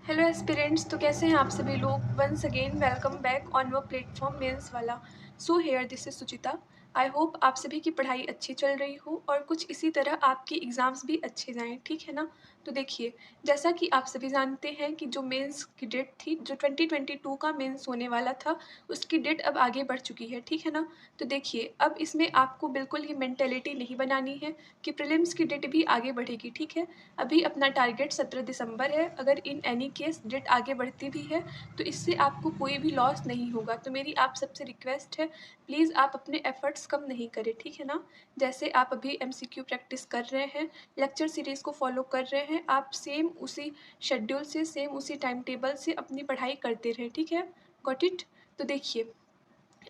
Hello aspirants, तो कैसे हैं आप सभी लोग। Once again welcome back on our platform mains वाला। So here this is Suchita. I hope आप सभी की पढ़ाई अच्छी चल रही हो और कुछ इसी तरह आपके एग्ज़ाम्स भी अच्छे जाएं, ठीक है ना। तो देखिए, जैसा कि आप सभी जानते हैं कि जो मेंस की डेट थी, जो 2022 का मेंस होने वाला था, उसकी डेट अब आगे बढ़ चुकी है, ठीक है ना। तो देखिए, अब इसमें आपको बिल्कुल ये मेंटेलिटी नहीं बनानी है कि प्रीलिम्स की डेट भी आगे बढ़ेगी, ठीक है। अभी अपना टारगेट 17 दिसंबर है। अगर इन एनी केस डेट आगे बढ़ती भी है तो इससे आपको कोई भी लॉस नहीं होगा। तो मेरी आप सबसे रिक्वेस्ट है, प्लीज़ आप अपने एफर्ट्स कम नहीं करें, ठीक है ना। जैसे आप अभी एमसीक्यू प्रैक्टिस कर रहे हैं, लेक्चर सीरीज़ को फॉलो कर रहे हैं, आप सेम उसी शेड्यूल से, सेम उसी टाइम टेबल से अपनी पढ़ाई करते रहें, ठीक है। Got it. तो देखिए,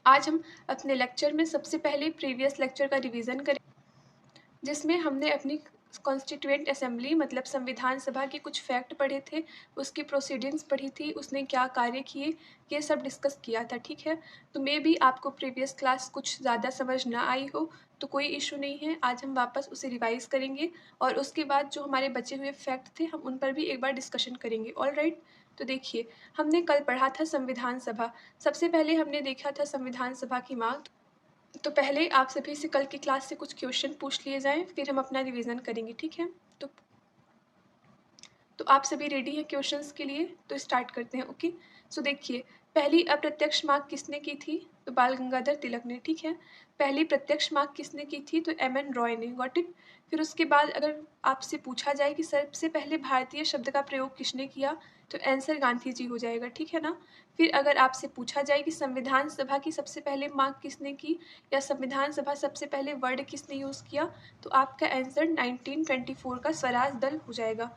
आज हम अपने लेक्चर में सबसे पहले प्रीवियस लेक्चर का रिवीजन करें, जिसमें हमने अपनी कॉन्स्टिट्यूएंट असेंबली मतलब संविधान सभा के कुछ फैक्ट पढ़े थे, उसकी प्रोसीडिंग्स पढ़ी थी, उसने क्या कार्य किए, ये सब डिस्कस किया था, ठीक है। तो मे बी आपको प्रीवियस क्लास कुछ ज़्यादा समझ ना आई हो, तो कोई इशू नहीं है। आज हम वापस उसे रिवाइज करेंगे और उसके बाद जो हमारे बचे हुए फैक्ट थे हम उन पर भी एक बार डिस्कशन करेंगे। All right. तो देखिए, हमने कल पढ़ा था संविधान सभा। सबसे पहले हमने देखा था संविधान सभा की मांग। तो पहले आप सभी से कल की क्लास से कुछ क्वेश्चन पूछ लिए जाएँ, फिर हम अपना रिवीजन करेंगे, ठीक है। तो तो आप सभी रेडी हैं क्वेश्चंस के लिए? तो स्टार्ट करते हैं, ओके। सो देखिए, पहली अप्रत्यक्ष मांग किसने की थी? तो बाल गंगाधर तिलक ने, ठीक है। पहली प्रत्यक्ष मांग किसने की थी? तो एम.एन. रॉय ने। Got it. फिर उसके बाद अगर आपसे पूछा जाए कि सबसे पहले भारतीय शब्द का प्रयोग किसने किया, तो आंसर गांधी जी हो जाएगा, ठीक है ना। फिर अगर आपसे पूछा जाए कि संविधान सभा की सबसे पहले मांग किसने की, या संविधान सभा सबसे पहले वर्ड किसने यूज़ किया, तो आपका आंसर 1924 का स्वराज दल हो जाएगा।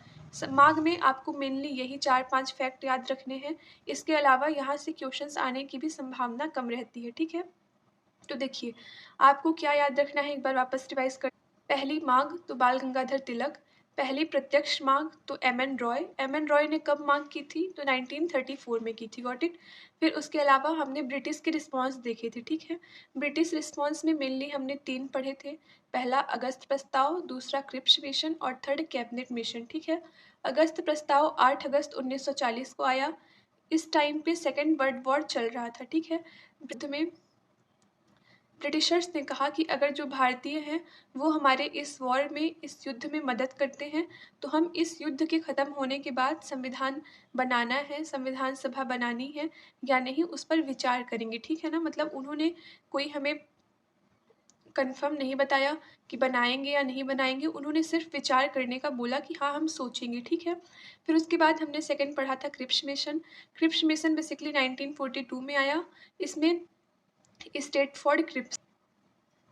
मांग में आपको मेनली यही 4-5 फैक्ट याद रखने हैं। इसके अलावा यहाँ से क्वेश्चंस आने की भी संभावना कम रहती है, ठीक है। तो देखिए, आपको क्या याद रखना है, एक बार वापस रिवाइज कर। पहली मांग तो बाल गंगाधर तिलक, पहली प्रत्यक्ष मांग तो एम.एन. रॉय। एम.एन. रॉय ने कब मांग की थी? तो 1934 में की थी। Got it. फिर उसके अलावा हमने ब्रिटिश के रिस्पॉन्स देखे थे, ठीक है। ब्रिटिश रिस्पॉन्स में मेनली हमने 3 पढ़े थे। पहला अगस्त प्रस्ताव, दूसरा क्रिप्स मिशन और थर्ड कैबिनेट मिशन, ठीक है। अगस्त प्रस्ताव 8 अगस्त 1940 को आया। इस टाइम पे सेकेंड वर्ल्ड वॉर चल रहा था, ठीक है। युद्ध में ब्रिटिशर्स ने कहा कि अगर जो भारतीय हैं वो हमारे इस वॉर में, इस युद्ध में मदद करते हैं, तो हम इस युद्ध के ख़त्म होने के बाद संविधान बनाना है, संविधान सभा बनानी है या नहीं, उस पर विचार करेंगे, ठीक है ना। मतलब उन्होंने कोई हमें कन्फर्म नहीं बताया कि बनाएंगे या नहीं बनाएंगे, उन्होंने सिर्फ विचार करने का बोला कि हाँ हम सोचेंगे, ठीक है। फिर उसके बाद हमने सेकंड पढ़ा था Cripps mission. Cripps mission basically 1942 में आया। इसमें स्टेटफोर्ड क्रिप्स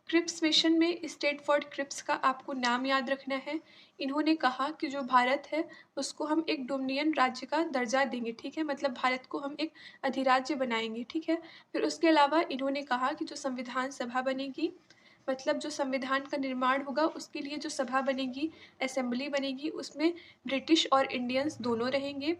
क्रिप्स मिशन में स्टेटफोर्ड क्रिप्स का आपको नाम याद रखना है। इन्होंने कहा कि जो भारत है उसको हम एक डोमिनियन राज्य का दर्जा देंगे, ठीक है। मतलब भारत को हम एक अधिराज्य बनाएंगे, ठीक है। फिर उसके अलावा इन्होंने कहा कि जो संविधान सभा बनेगी, मतलब जो संविधान का निर्माण होगा उसके लिए जो सभा बनेगी, असेंबली बनेगी, उसमें ब्रिटिश और इंडियंस दोनों रहेंगे।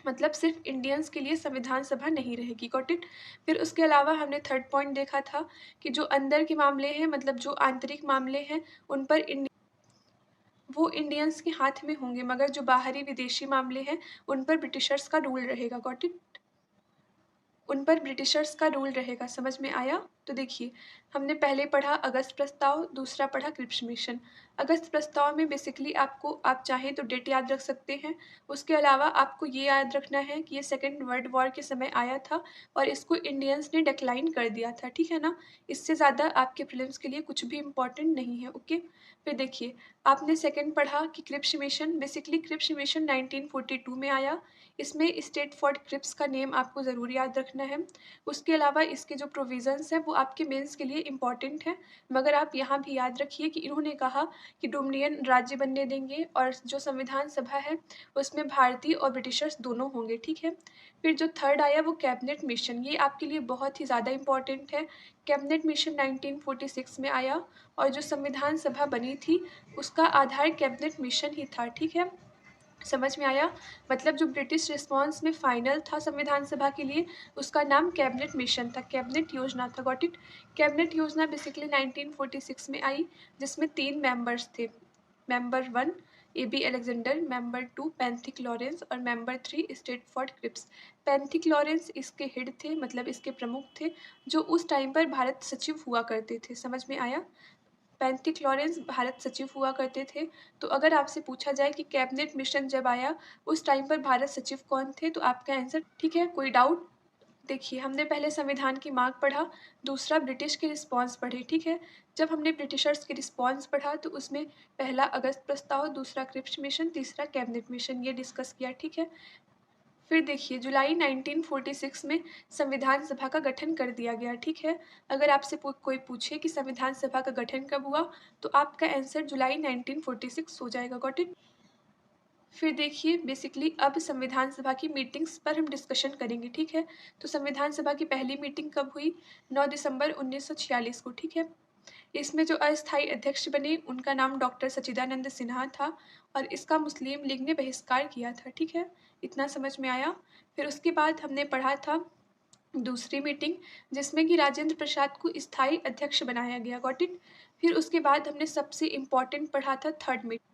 मतलब सिर्फ इंडियंस के लिए संविधान सभा नहीं रहेगी। Got it. फिर उसके अलावा हमने थर्ड पॉइंट देखा था कि जो अंदर के मामले हैं, मतलब जो आंतरिक मामले हैं, उन पर वो इंडियंस के हाथ में होंगे, मगर जो बाहरी विदेशी मामले हैं उन पर ब्रिटिशर्स का रूल रहेगा। Got it. उन पर ब्रिटिशर्स का रूल रहेगा। समझ में आया? तो देखिए, हमने पहले पढ़ा अगस्त प्रस्ताव, दूसरा पढ़ा क्रिप्स मिशन। अगस्त प्रस्ताव में बेसिकली आपको, आप चाहें तो डेट याद रख सकते हैं। उसके अलावा आपको ये याद रखना है कि ये सेकेंड वर्ल्ड वॉर के समय आया था और इसको इंडियंस ने डिक्लाइन कर दिया था, ठीक है ना। इससे ज़्यादा आपके प्रीलिम्स के लिए कुछ भी इम्पोर्टेंट नहीं है, ओके। फिर देखिए, आपने सेकेंड पढ़ा कि Cripps mission, basically Cripps mission 1942 में आया। इसमें स्टेटफोर्ड क्रिप्स का नेम आपको ज़रूर याद रखना है। उसके अलावा इसके जो प्रोविज़न्स हैं वो आपके मेंस के लिए इम्पॉर्टेंट हैं, मगर आप यहाँ भी याद रखिए कि इन्होंने कहा कि डोमिनियन राज्य बनने देंगे और जो संविधान सभा है उसमें भारतीय और ब्रिटिशर्स दोनों होंगे, ठीक है। फिर जो थर्ड आया वो कैबिनेट मिशन, ये आपके लिए बहुत ही ज़्यादा इम्पॉर्टेंट है। कैबिनेट मिशन 1946 में आया और जो संविधान सभा बनी थी उसका आधार कैबिनेट मिशन ही था, ठीक है। समझ में आया? मतलब जो ब्रिटिश रिस्पॉन्स में फाइनल था संविधान सभा के लिए, उसका नाम कैबिनेट मिशन था, कैबिनेट योजना था। Got it. कैबिनेट योजना बेसिकली 1946 में आई, जिसमें 3 मेंबर्स थे। Member 1 AB Alexander, member 2 Pethick Lawrence और member 3 Stafford Cripps. Pethick Lawrence इसके हेड थे, मतलब इसके प्रमुख थे, जो उस टाइम पर भारत सचिव हुआ करते थे। समझ में आया? पैंथिक लॉरेंस भारत सचिव हुआ करते थे। तो अगर आपसे पूछा जाए कि कैबिनेट मिशन जब आया उस टाइम पर भारत सचिव कौन थे, तो आपका आंसर ठीक है। कोई डाउट? देखिए, हमने पहले संविधान की माँग पढ़ा, दूसरा ब्रिटिश के रिस्पॉन्स पढ़े, ठीक है? जब हमने ब्रिटिशर्स के रिस्पॉन्स पढ़ा तो उसमें पहला अगस्त प्रस्ताव, दूसरा क्रिप्स मिशन, तीसरा कैबिनेट मिशन, ये डिस्कस किया, ठीक है? फिर देखिए, जुलाई 1946 में संविधान सभा का गठन कर दिया गया, ठीक है? अगर आपसे कोई पूछे कि संविधान सभा का गठन कब हुआ, तो आपका आंसर जुलाई 1946 हो जाएगा। Got it? फिर देखिए, बेसिकली अब संविधान सभा की मीटिंग्स पर हम डिस्कशन करेंगे, ठीक है? तो संविधान सभा की पहली मीटिंग कब हुई? 9 दिसंबर 1946 को, ठीक है? इसमें जो अस्थायी अध्यक्ष बने उनका नाम डॉक्टर सच्चिदानंद सिन्हा था और इसका मुस्लिम लीग ने बहिष्कार किया था, ठीक है? इतना समझ में आया? फिर उसके बाद हमने पढ़ा था दूसरी मीटिंग, जिसमें कि राजेंद्र प्रसाद को स्थायी अध्यक्ष बनाया गया। Got it? फिर उसके बाद हमने सबसे इम्पोर्टेंट पढ़ा था थर्ड मीटिंग।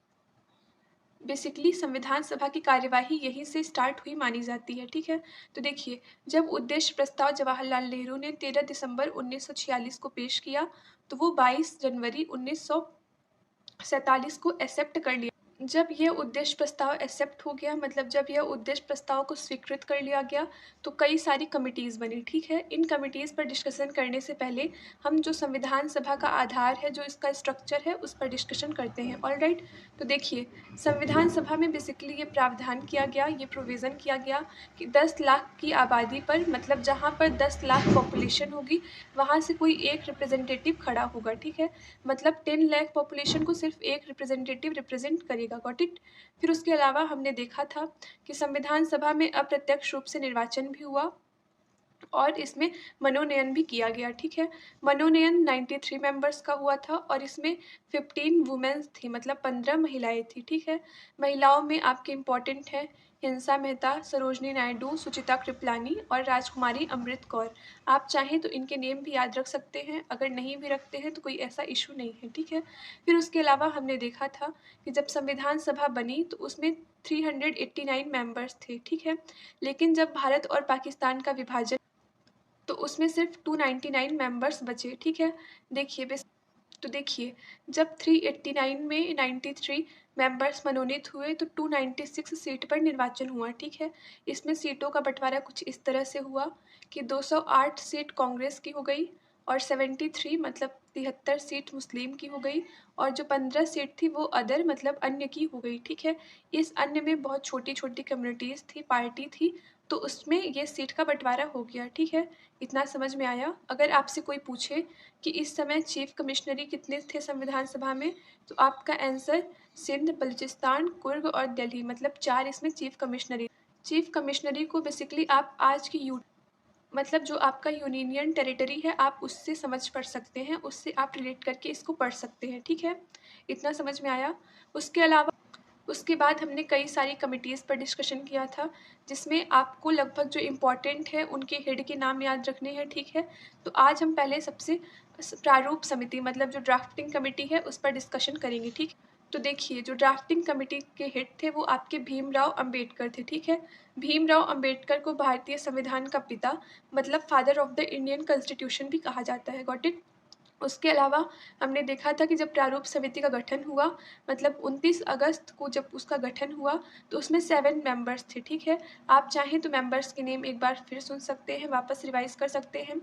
बेसिकली संविधान सभा की कार्यवाही यहीं से स्टार्ट हुई मानी जाती है, ठीक है? तो देखिए, जब उद्देश्य प्रस्ताव जवाहरलाल नेहरू ने 13 दिसंबर 1946 को पेश किया, तो वो 22 जनवरी 1947 को एक्सेप्ट कर लिया। जब यह उद्देश्य प्रस्ताव एक्सेप्ट हो गया, मतलब जब यह उद्देश्य प्रस्ताव को स्वीकृत कर लिया गया, तो कई सारी कमिटीज़ बनी, ठीक है? इन कमिटीज़ पर डिस्कशन करने से पहले हम जो संविधान सभा का आधार है, जो इसका स्ट्रक्चर है, उस पर डिस्कशन करते हैं। ऑलराइट? तो देखिए, संविधान सभा में बेसिकली ये प्रावधान किया गया, ये प्रोविज़न किया गया कि 10 लाख की आबादी पर, मतलब जहाँ पर 10 लाख पॉपुलेशन होगी, वहाँ से कोई एक रिप्रेजेंटेटिव खड़ा होगा, ठीक है? मतलब 10 लाख पॉपुलेशन को सिर्फ एक रिप्रेजेंटेटिव रिप्रेजेंट करेगा। Got it? फिर उसके अलावा हमने देखा था कि संविधान सभा में अप्रत्यक्ष रूप से निर्वाचन भी हुआ और इसमें मनोनयन भी किया गया, ठीक है? मनोनयन 93 मेंबर्स का हुआ था और इसमें 15 वुमेन्स थी, मतलब 15 महिलाएं थी, ठीक है? महिलाओं में आपके इम्पोर्टेंट हैं हिंसा मेहता, सरोजनी नायडू, सुचिता कृपलानी और राजकुमारी अमृत कौर। आप चाहें तो इनके नेम भी याद रख सकते हैं, अगर नहीं भी रखते हैं तो कोई ऐसा इशू नहीं है, ठीक है? फिर उसके अलावा हमने देखा था कि जब संविधान सभा बनी तो उसमें 389 मेंबर्स थे, ठीक है? लेकिन जब भारत और पाकिस्तान का विभाजन, तो उसमें सिर्फ 299 मेंबर्स बचे, ठीक है? देखिए तो देखिए, जब 389 में 93 मेंबर्स मनोनीत हुए तो 296 सीट पर निर्वाचन हुआ, ठीक है? इसमें सीटों का बंटवारा कुछ इस तरह से हुआ कि 208 सीट कांग्रेस की हो गई और 73, मतलब 73 सीट मुस्लिम की हो गई और जो 15 सीट थी वो अदर, मतलब अन्य की हो गई, ठीक है? इस अन्य में बहुत छोटी-छोटी कम्युनिटीज़ थी, पार्टी थी, तो उसमें ये सीट का बंटवारा हो गया, ठीक है? इतना समझ में आया? अगर आपसे कोई पूछे कि इस समय चीफ कमिश्नरी कितने थे संविधान सभा में, तो आपका आंसर सिंध, बलूचिस्तान, कुर्ग और दिल्ली, मतलब 4 इसमें चीफ कमिश्नरी। चीफ कमिश्नरी को बेसिकली आप आज की यू मतलब जो आपका यूनियन टेरिटरी है, आप उससे समझ पढ़ सकते हैं, उससे आप रिलेट करके इसको पढ़ सकते हैं, ठीक है? इतना समझ में आया? उसके अलावा उसके बाद हमने कई सारी कमिटीज़ पर डिस्कशन किया था, जिसमें आपको लगभग जो इम्पोर्टेंट है उनके हेड के नाम याद रखने हैं, ठीक है? तो आज हम पहले सबसे प्रारूप समिति, मतलब जो ड्राफ्टिंग कमिटी है उस पर डिस्कशन करेंगे, ठीक? तो देखिए, जो ड्राफ्टिंग कमिटी के हेड थे वो आपके भीमराव अंबेडकर थे, ठीक है? भीमराव अंबेडकर को भारतीय संविधान का पिता, मतलब father of the Indian constitution भी कहा जाता है। Got it? उसके अलावा हमने देखा था कि जब प्रारूप समिति का गठन हुआ, मतलब 29 अगस्त को जब उसका गठन हुआ, तो उसमें 7 मेंबर्स थे, ठीक है? आप चाहें तो मेंबर्स के नेम एक बार फिर सुन सकते हैं, वापस रिवाइज़ कर सकते हैं।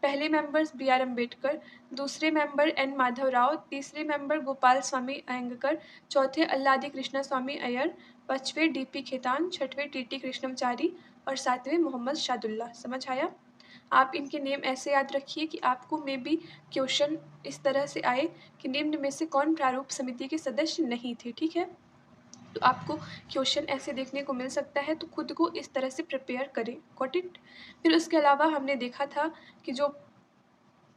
पहले मेंबर्स बी आर अम्बेडकर, दूसरे मेंबर एन माधव राव, तीसरे मेंबर गोपाल स्वामी अयंगकर, चौथे अल्लादी कृष्णा स्वामी अय्यर, पाँचवें डी पी खेतान, छठवें टी टी कृष्णमचारी और सातवें मोहम्मद शादुल्ला। समझ आया? आप इनके नेम ऐसे याद रखिए कि आपको मे बी क्वेश्चन इस तरह से आए कि निम्न में से कौन प्रारूप समिति के सदस्य नहीं थे, ठीक है? तो आपको क्वेश्चन ऐसे देखने को मिल सकता है, तो खुद को इस तरह से प्रिपेयर करें। Got it? फिर उसके अलावा हमने देखा था कि जो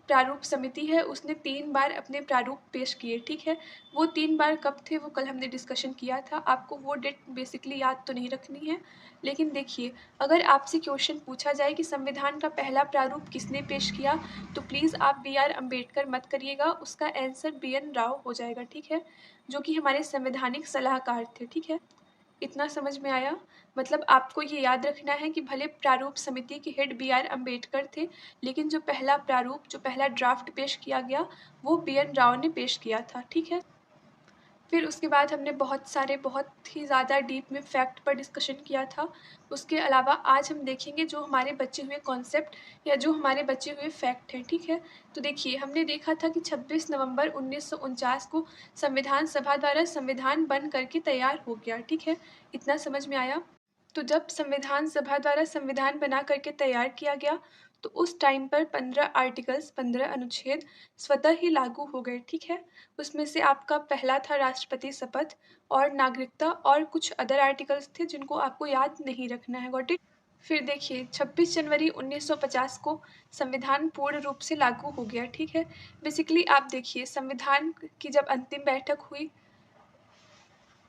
प्रारूप समिति है उसने 3 बार अपने प्रारूप पेश किए, ठीक है। वो 3 बार कब थे वो कल हमने डिस्कशन किया था, आपको वो डेट बेसिकली याद तो नहीं रखनी है। लेकिन देखिए, अगर आपसे क्वेश्चन पूछा जाए कि संविधान का पहला प्रारूप किसने पेश किया, तो प्लीज़ आप बी.आर. अम्बेडकर मत करिएगा, उसका आंसर बी.एन. राव हो जाएगा, ठीक है, जो कि हमारे संवैधानिक सलाहकार थे, ठीक है। इतना समझ में आया? मतलब आपको ये याद रखना है कि भले प्रारूप समिति के हेड बी.आर. अम्बेडकर थे, लेकिन जो पहला प्रारूप, जो पहला ड्राफ्ट पेश किया गया, वो बी.एन. राव ने पेश किया था, ठीक है। फिर उसके बाद हमने बहुत सारे बहुत ही ज़्यादा डीप में फैक्ट पर डिस्कशन किया था। उसके अलावा आज हम देखेंगे जो हमारे बचे हुए कॉन्सेप्ट या जो हमारे बचे हुए फैक्ट हैं, ठीक है। तो देखिए, हमने देखा था कि 26 नवंबर 1949 को संविधान सभा द्वारा संविधान बन करके तैयार हो गया, ठीक है। इतना समझ में आया? तो जब संविधान सभा द्वारा संविधान बना करके तैयार किया गया, तो उस टाइम पर 15 आर्टिकल्स, 15 अनुच्छेद स्वतः ही लागू हो गए, ठीक है। उसमें से आपका पहला था राष्ट्रपति शपथ और नागरिकता, और कुछ अदर आर्टिकल्स थे जिनको आपको याद नहीं रखना है, गॉट इट? फिर देखिए, 26 जनवरी 1950 को संविधान पूर्ण रूप से लागू हो गया, ठीक है। बेसिकली आप देखिए, संविधान की जब अंतिम बैठक हुई,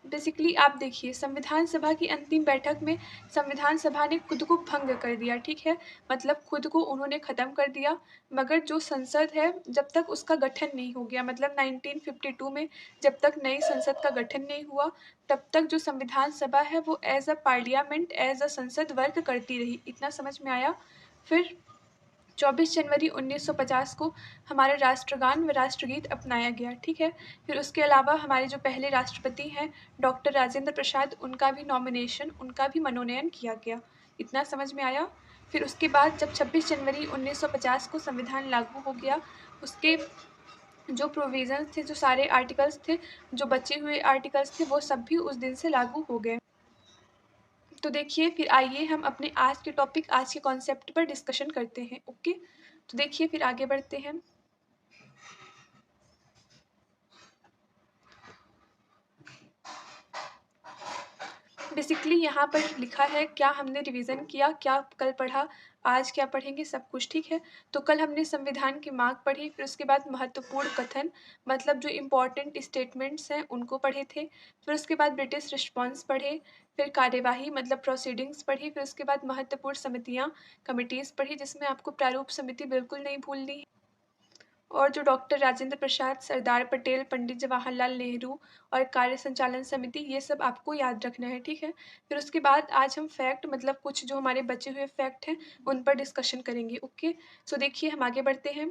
बेसिकली आप देखिए, संविधान सभा की अंतिम बैठक में संविधान सभा ने खुद को भंग कर दिया, ठीक है। मतलब खुद को उन्होंने ख़त्म कर दिया, मगर जो संसद है जब तक उसका गठन नहीं हो गया, मतलब 1952 में जब तक नई संसद का गठन नहीं हुआ, तब तक जो संविधान सभा है वो as a parliament, as a संसद वर्क करती रही। इतना समझ में आया? फिर 24 जनवरी 1950 को हमारा राष्ट्रगान व राष्ट्रगीत अपनाया गया, ठीक है। फिर उसके अलावा हमारे जो पहले राष्ट्रपति हैं डॉक्टर राजेंद्र प्रसाद, उनका भी मनोनयन किया गया। इतना समझ में आया? फिर उसके बाद जब 26 जनवरी 1950 को संविधान लागू हो गया, उसके जो प्रोविज़न्स थे, जो सारे आर्टिकल्स थे, जो बचे हुए आर्टिकल्स थे, वो सब भी उस दिन से लागू हो गए। तो देखिए, फिर आइए हम अपने आज के टॉपिक, आज के कॉन्सेप्ट पर डिस्कशन करते हैं, ओके। तो देखिए, फिर आगे बढ़ते हैं। बेसिकली यहाँ पर लिखा है क्या हमने रिवीजन किया, क्या कल पढ़ा, आज क्या पढ़ेंगे, सब कुछ, ठीक है। तो कल हमने संविधान की मांग पढ़ी, फिर उसके बाद महत्वपूर्ण कथन, मतलब जो इम्पोर्टेंट स्टेटमेंट्स हैं उनको पढ़े थे। फिर उसके बाद ब्रिटिश रिस्पॉन्स पढ़े, फिर कार्यवाही मतलब प्रोसीडिंग्स पढ़ी, फिर उसके बाद महत्वपूर्ण समितियाँ, कमिटीज़ पढ़ी, जिसमें आपको प्रारूप समिति बिल्कुल नहीं भूलनी है। और जो डॉक्टर राजेंद्र प्रसाद, सरदार पटेल, पंडित जवाहरलाल नेहरू और कार्य संचालन समिति, ये सब आपको याद रखना है, ठीक है। फिर उसके बाद आज हम फैक्ट, मतलब कुछ जो हमारे बचे हुए फैक्ट हैं उन पर डिस्कशन करेंगे, ओके। सो देखिए, हम आगे बढ़ते हैं।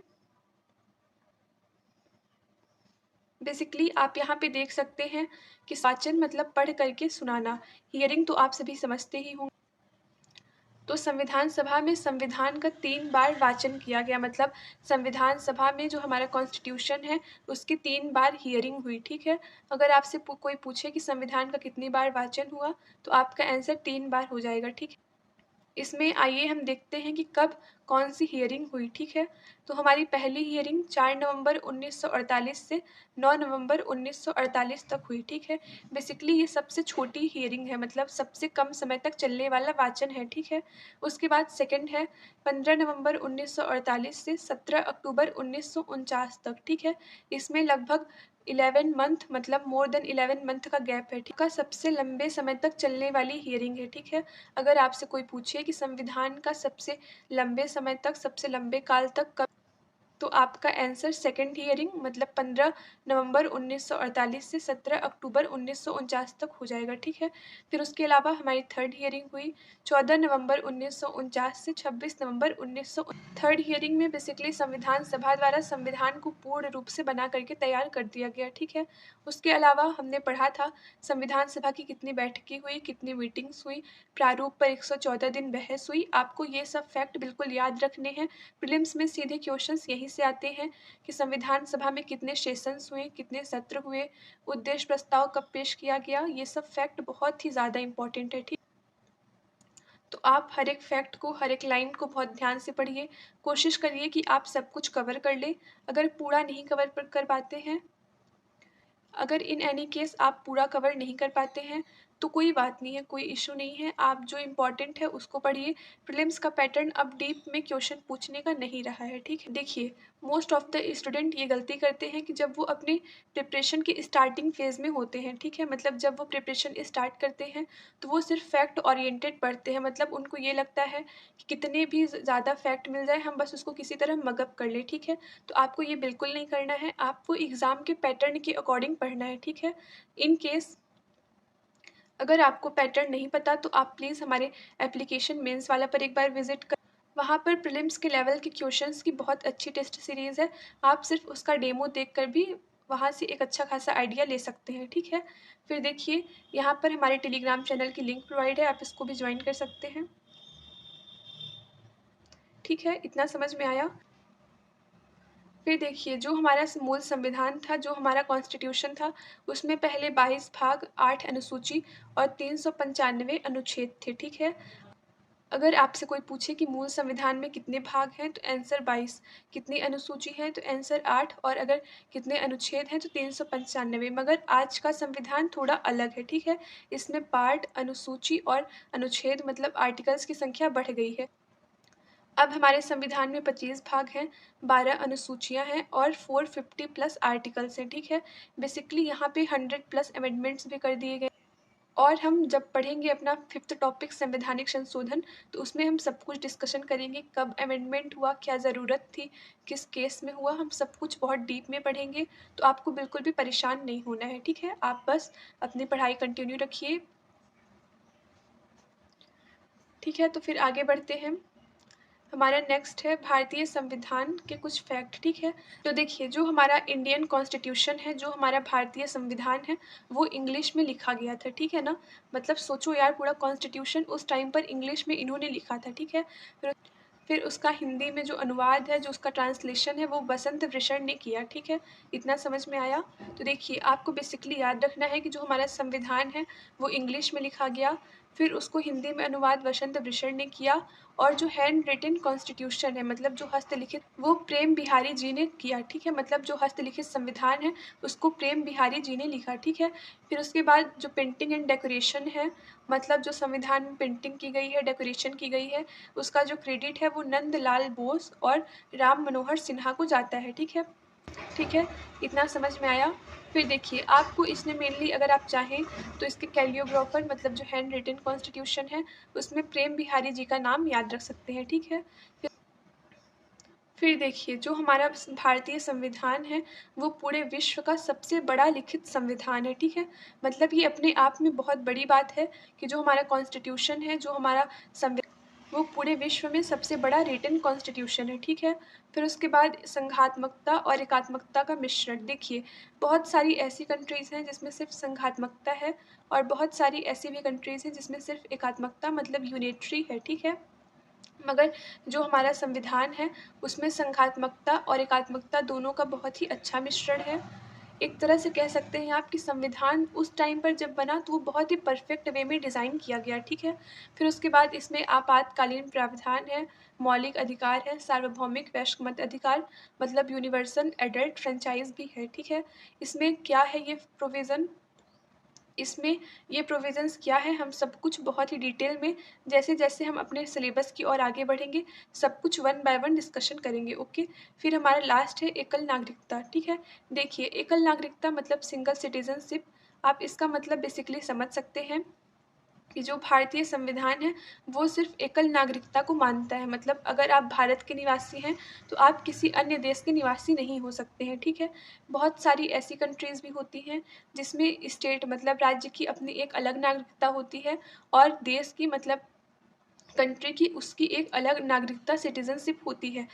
बेसिकली आप यहाँ पे देख सकते हैं कि वाचन मतलब पढ़ करके सुनाना, हियरिंग तो आप सभी समझते ही होंगे। तो संविधान सभा में संविधान का 3 बार वाचन किया गया, मतलब संविधान सभा में जो हमारा कॉन्स्टिट्यूशन है उसकी 3 बार हियरिंग हुई, ठीक है। अगर आपसे कोई पूछे कि संविधान का कितनी बार वाचन हुआ, तो आपका आंसर 3 बार हो जाएगा, ठीक है। इसमें आइए हम देखते हैं कि कब कौन सी हियरिंग हुई, ठीक है। तो हमारी पहली हियरिंग 4 नवंबर 1948 से 9 नवंबर 1948 तक हुई, ठीक है। बेसिकली ये सबसे छोटी हियरिंग है, मतलब सबसे कम समय तक चलने वाला वाचन है, ठीक है। उसके बाद सेकंड है 15 नवंबर 1948 से 17 अक्टूबर 1949 तक, ठीक है। इसमें लगभग 11 मंथ, मतलब मोर देन 11 मंथ का गैप है, ठीक है। सबसे लंबे समय तक चलने वाली हियरिंग है, ठीक है। अगर आपसे कोई पूछे कि संविधान का सबसे लंबे समय तक, सबसे लंबे काल तक कब, तो आपका आंसर सेकंड हियरिंग मतलब 15 नवंबर 1948 से 17 अक्टूबर 1949 तक हो जाएगा, ठीक है। फिर उसके अलावा हमारी थर्ड हियरिंग हुई 14 नवंबर 1949 से 26 नवंबर 1900। थर्ड हियरिंग में बेसिकली संविधान सभा द्वारा संविधान को पूर्ण रूप से बना करके तैयार कर दिया गया, ठीक है। उसके अलावा हमने पढ़ा था संविधान सभा की कितनी बैठकें हुई, कितनी मीटिंग्स हुई, प्रारूप पर 114 दिन बहस हुई। आपको ये सब फैक्ट बिल्कुल याद रखने हैं, प्रीलिम्स में सीधे क्वेश्चंस यहीं से आते हैं कि संविधान सभा में कितने सेशंस हुए, कितने सत्र हुए, उद्देश्य प्रस्ताव कब पेश किया गया, ये सब फैक्ट बहुत ही ज़्यादा इंपॉर्टेंट है, ठीक। तो आप हर एक फैक्ट को, हर एक लाइन को बहुत ध्यान से पढ़िए, कोशिश करिए कि आप सब कुछ कवर कर लें। अगर पूरा नहीं कर पाते हैं, अगर इन एनी केस आप पूरा कवर नहीं कर पाते हैं, तो कोई बात नहीं है, कोई इश्यू नहीं है, आप जो इम्पोर्टेंट है उसको पढ़िए। प्रीलिम्स का पैटर्न अब डीप में क्वेश्चन पूछने का नहीं रहा है, ठीक है। देखिए, मोस्ट ऑफ द स्टूडेंट ये गलती करते हैं कि जब वो अपने प्रिपरेशन के स्टार्टिंग फेज़ में होते हैं, ठीक है, मतलब जब वो प्रिपरेशन स्टार्ट करते हैं तो वो सिर्फ फैक्ट ओरिएंटेड पढ़ते हैं। मतलब उनको ये लगता है कि कितने भी ज़्यादा फैक्ट मिल जाए हम बस उसको किसी तरह मगअप कर लें, ठीक है। तो आपको ये बिल्कुल नहीं करना है, आपको एग्ज़ाम के पैटर्न के अकॉर्डिंग पढ़ना है, ठीक है। इन केस अगर आपको पैटर्न नहीं पता तो आप प्लीज़ हमारे एप्लीकेशन मेंस वाला पर एक बार विज़िट कर, वहाँ पर प्रीलिम्स के लेवल के क्वेश्चंस की बहुत अच्छी टेस्ट सीरीज़ है। आप सिर्फ उसका डेमो देखकर भी वहाँ से एक अच्छा खासा आइडिया ले सकते हैं, ठीक है। फिर देखिए, यहाँ पर हमारे टेलीग्राम चैनल की लिंक प्रोवाइड है, आप इसको भी ज्वाइन कर सकते हैं, ठीक है। इतना समझ में आया? फिर देखिए, जो हमारा मूल संविधान था, जो हमारा कॉन्स्टिट्यूशन था, उसमें पहले 22 भाग, 8 अनुसूची और 395 अनुच्छेद थे, ठीक है। अगर आपसे कोई पूछे कि मूल संविधान में कितने भाग हैं तो आंसर 22, कितनी अनुसूची है तो आंसर 8 और अगर कितने अनुच्छेद हैं तो 395। मगर आज का संविधान थोड़ा अलग है, ठीक है। इसमें पार्ट, अनुसूची और अनुच्छेद मतलब आर्टिकल्स की संख्या बढ़ गई है। अब हमारे संविधान में 25 भाग हैं, 12 अनुसूचियाँ हैं और 450 प्लस आर्टिकल्स हैं, ठीक है। बेसिकली यहाँ पे 100 प्लस अमेंडमेंट्स भी कर दिए गए। और हम जब पढ़ेंगे अपना 5th टॉपिक संवैधानिक संशोधन, तो उसमें हम सब कुछ डिस्कशन करेंगे, कब अमेंडमेंट हुआ, क्या ज़रूरत थी, किस केस में हुआ, हम सब कुछ बहुत डीप में पढ़ेंगे। तो आपको बिल्कुल भी परेशान नहीं होना है, ठीक है। आप बस अपनी पढ़ाई कंटिन्यू रखिए, ठीक है। तो फिर आगे बढ़ते हैं। हमारा नेक्स्ट है भारतीय संविधान के कुछ फैक्ट, ठीक है। तो देखिए, जो हमारा इंडियन कॉन्स्टिट्यूशन है, जो हमारा भारतीय संविधान है, वो इंग्लिश में लिखा गया था, ठीक है ना। मतलब सोचो यार, पूरा कॉन्स्टिट्यूशन उस टाइम पर इंग्लिश में इन्होंने लिखा था, ठीक है। फिर उसका हिंदी में जो अनुवाद है, जो उसका ट्रांसलेशन है, वो बसंत भूषण ने किया, ठीक है। इतना समझ में आया? तो देखिए, आपको बेसिकली याद रखना है कि जो हमारा संविधान है वो इंग्लिश में लिखा गया, फिर उसको हिंदी में अनुवाद बसंत भूषण ने किया, और जो हैंड रिटन कॉन्स्टिट्यूशन है, मतलब जो हस्तलिखित, वो प्रेम बिहारी जी ने किया, ठीक है। मतलब जो हस्तलिखित संविधान है उसको प्रेम बिहारी जी ने लिखा, ठीक है। फिर उसके बाद जो पेंटिंग एंड डेकोरेशन है, मतलब जो संविधान में पेंटिंग की गई है, डेकोरेशन की गई है, उसका जो क्रेडिट है वो नंदलाल बोस और राम मनोहर सिन्हा को जाता है, ठीक है। ठीक है, इतना समझ में आया? फिर देखिए, आपको इसमें मेनली अगर आप चाहें तो इसके कैलियोग्राफर, मतलब जो हैंड रिटन कॉन्स्टिट्यूशन है, उसमें प्रेम बिहारी जी का नाम याद रख सकते हैं, ठीक है। फिर देखिए, जो हमारा भारतीय संविधान है वो पूरे विश्व का सबसे बड़ा लिखित संविधान है, ठीक है। मतलब ये अपने आप में बहुत बड़ी बात है कि जो हमारा कॉन्स्टिट्यूशन है, जो हमारा संविधान, वो पूरे विश्व में सबसे बड़ा रिटन कॉन्स्टिट्यूशन है, ठीक है। फिर उसके बाद संघात्मकता और एकात्मकता का मिश्रण। देखिए, बहुत सारी ऐसी कंट्रीज़ हैं जिसमें सिर्फ संघात्मकता है और बहुत सारी ऐसी भी कंट्रीज़ हैं जिसमें सिर्फ एकात्मकता मतलब यूनिटरी है, ठीक है। मगर जो हमारा संविधान है उसमें संघात्मकता और एकात्मकता दोनों का बहुत ही अच्छा मिश्रण है। एक तरह से कह सकते हैं आप कि संविधान उस टाइम पर जब बना तो वो बहुत ही परफेक्ट वे में डिज़ाइन किया गया, ठीक है। फिर उसके बाद इसमें आपातकालीन प्रावधान है, मौलिक अधिकार है, सार्वभौमिक वैश्विक मत अधिकार मतलब यूनिवर्सल एडल्ट फ्रेंचाइज भी है, ठीक है। इसमें क्या है ये प्रोविज़न, इसमें ये प्रोविज़न्स क्या है, हम सब कुछ बहुत ही डिटेल में जैसे-जैसे हम अपने सिलेबस की ओर आगे बढ़ेंगे, सब कुछ वन बाय वन डिस्कशन करेंगे, ओके। फिर हमारा लास्ट है एकल नागरिकता, ठीक है। देखिए, एकल नागरिकता मतलब सिंगल सिटीज़नशिप, आप इसका मतलब बेसिकली समझ सकते हैं कि जो भारतीय संविधान है वो सिर्फ एकल नागरिकता को मानता है। मतलब अगर आप भारत के निवासी हैं तो आप किसी अन्य देश के निवासी नहीं हो सकते हैं, ठीक है। बहुत सारी ऐसी कंट्रीज़ भी होती हैं जिसमें स्टेट मतलब राज्य की अपनी एक अलग नागरिकता होती है और देश की मतलब कंट्री की उसकी एक अलग नागरिकता सिटीज़नशिप होती है।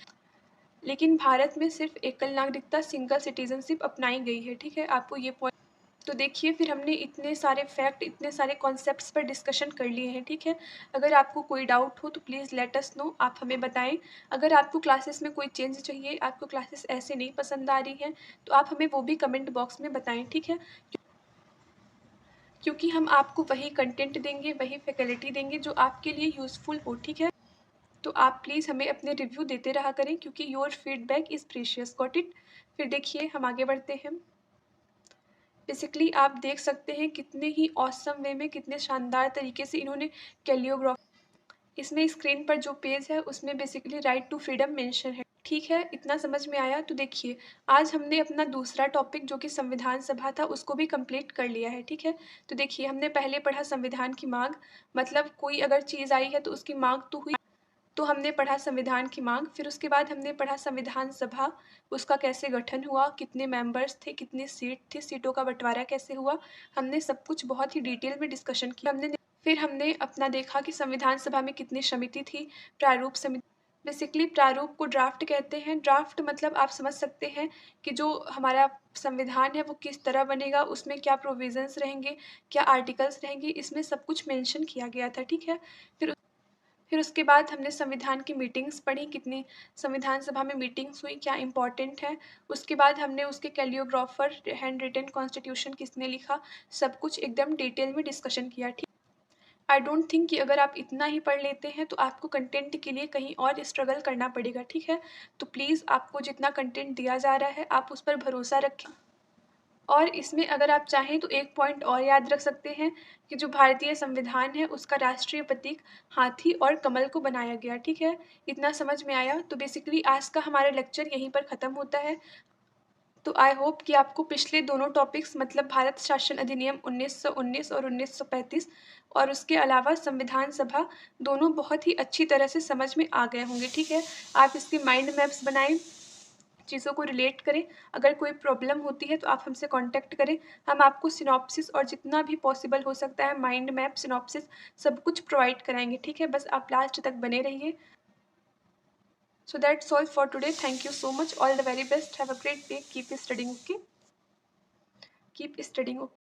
लेकिन भारत में सिर्फ एकल नागरिकता सिंगल सिटीज़नशिप अपनाई गई है, ठीक है। आपको ये पॉइंट, तो देखिए, फिर हमने इतने सारे फैक्ट, इतने सारे कॉन्सेप्ट्स पर डिस्कशन कर लिए हैं, ठीक है। अगर आपको कोई डाउट हो तो प्लीज़ लेट अस नो, आप हमें बताएं। अगर आपको क्लासेस में कोई चेंज चाहिए, आपको क्लासेस ऐसे नहीं पसंद आ रही हैं, तो आप हमें वो भी कमेंट बॉक्स में बताएं, ठीक है। क्योंकि हम आपको वही कंटेंट देंगे, वही फैकल्टी देंगे जो आपके लिए यूज़फुल हो, ठीक है। तो आप प्लीज़ हमें अपने रिव्यू देते रहा करें क्योंकि your feedback is precious, got it. फिर देखिए, हम आगे बढ़ते हैं। बेसिकली आप देख सकते हैं कितने ही ऑसम वे में, कितने शानदार तरीके से इन्होंने कैलियोग्राफी, इसमें स्क्रीन पर जो पेज है उसमें basically right to freedom mention है। ठीक है, इतना समझ में आया? तो देखिए, आज हमने अपना दूसरा टॉपिक जो कि संविधान सभा था उसको भी कंप्लीट कर लिया है। ठीक है, तो देखिए हमने पहले पढ़ा संविधान की मांग, मतलब कोई अगर चीज़ आई है तो उसकी मांग तो हुई, तो हमने पढ़ा संविधान की मांग। फिर उसके बाद हमने पढ़ा संविधान सभा, उसका कैसे गठन हुआ, कितने मेंबर्स थे, कितनी सीट थी, सीटों का बंटवारा कैसे हुआ, हमने सब कुछ बहुत ही डिटेल में डिस्कशन किया। फिर हमने अपना देखा कि संविधान सभा में कितनी समिति थी, प्रारूप समिति। बेसिकली प्रारूप को ड्राफ्ट कहते हैं। ड्राफ्ट मतलब आप समझ सकते हैं कि जो हमारा संविधान है वो किस तरह बनेगा, उसमें क्या प्रोविजंस रहेंगे, क्या आर्टिकल्स रहेंगे, इसमें सब कुछ मेंशन किया गया था। ठीक है, फिर फिर उसके बाद हमने संविधान की मीटिंग्स पढ़ी, कितनी संविधान सभा में मीटिंग्स हुई, क्या इंपॉर्टेंट है। उसके बाद हमने उसके कैलियोग्राफर, हैंड रिटन कॉन्स्टिट्यूशन किसने लिखा, सब कुछ एकदम डिटेल में डिस्कशन किया। ठीक, आई डोंट थिंक कि अगर आप इतना ही पढ़ लेते हैं तो आपको कंटेंट के लिए कहीं और स्ट्रगल करना पड़ेगा। ठीक है, तो प्लीज़ आपको जितना कंटेंट दिया जा रहा है आप उस पर भरोसा रखें। और इसमें अगर आप चाहें तो एक पॉइंट और याद रख सकते हैं कि जो भारतीय संविधान है उसका राष्ट्रीय प्रतीक हाथी और कमल को बनाया गया। ठीक है, इतना समझ में आया? तो बेसिकली आज का हमारा लेक्चर यहीं पर ख़त्म होता है। तो आई होप कि आपको पिछले दोनों टॉपिक्स मतलब भारत शासन अधिनियम 1919 और 1935 और उसके अलावा संविधान सभा दोनों बहुत ही अच्छी तरह से समझ में आ गए होंगे। ठीक है, आप इसके माइंड मैप्स बनाएं, चीज़ों को रिलेट करें। अगर कोई प्रॉब्लम होती है तो आप हमसे कांटेक्ट करें, हम आपको सिनॉप्सिस और जितना भी पॉसिबल हो सकता है माइंड मैप, सिनॉप्सिस सब कुछ प्रोवाइड कराएंगे। ठीक है, बस आप लास्ट तक बने रहिए। So that's all for today. Thank you so much. All the very best. Have a great day. Keep studying. Okay. Keep studying. Okay.